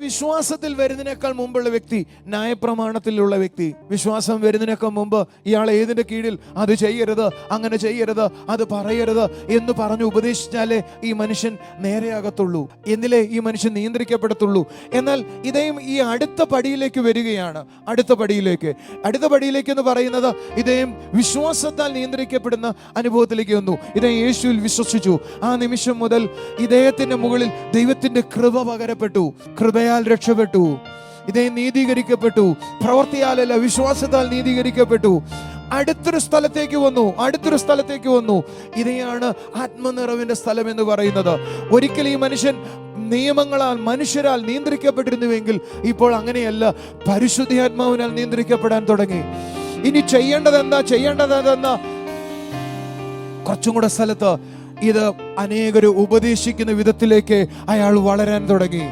വിശ്വാസത്തിൽ വരുന്നതിനേക്കാൾ മുമ്പുള്ള വ്യക്തി ന്യായപ്രമാണത്തിലുള്ള വ്യക്തി. വിശ്വാസം വരുന്നതിനേക്കാൾ മുമ്പ് ഇയാൾ ഏതിന്റെ കീഴിൽ അത് ചെയ്യരുത്, അങ്ങനെ ചെയ്യരുത്, അത് പറയരുത് എന്ന് പറഞ്ഞു ഉപദേശിച്ചാലേ ഈ മനുഷ്യൻ നേരെയാകത്തുള്ളൂ, എന്നിലേ ഈ മനുഷ്യൻ നിയന്ത്രിക്കപ്പെടത്തുള്ളൂ. എന്നാൽ ഇദ്ദേഹം ഈ അടുത്ത പടിയിലേക്ക് വരികയാണ്. അടുത്ത പടിയിലേക്ക് എന്ന് പറയുന്നത് ഇദ്ദേഹം വിശ്വാസത്താൽ നിയന്ത്രിക്കപ്പെടുന്ന അനുഭവത്തിലേക്ക് വന്നു. ഇദ്ദേഹം യേശുവിൽ വിശ്വസിച്ചു. ആ നിമിഷം മുതൽ ഇദ്ദേഹത്തിന്റെ മുകളിൽ ദൈവത്തിന്റെ കൃപ പകരപ്പെട്ടു. കൃപയാൽ രക്ഷപ്പെട്ടു. ഇദ്ദേഹം നീതീകരിക്കപ്പെട്ടു. പ്രവൃത്തിയാലല്ല, വിശ്വാസത്താൽ നീതീകരിക്കപ്പെട്ടു. അടുത്തൊരു സ്ഥലത്തേക്ക് വന്നു. ഇതാണ് ആത്മനിറവിന്റെ സ്ഥലം എന്ന് പറയുന്നത്. ഒരിക്കലും ഈ മനുഷ്യൻ നിയമങ്ങളാൽ, മനുഷ്യരാൽ നിയന്ത്രിക്കപ്പെട്ടിരുന്നുവെങ്കിൽ ഇപ്പോൾ അങ്ങനെയല്ല, പരിശുദ്ധാത്മാവിനാൽ നിയന്ത്രിക്കപ്പെടാൻ തുടങ്ങി. ഇനി ചെയ്യേണ്ടതെന്താ കുറച്ചും കൂടെ സ്ഥലത്ത് ഇത് അനേകര് ഉപദേശിക്കുന്ന വിധത്തിലേക്ക് അയാൾ വളരാൻ തുടങ്ങി.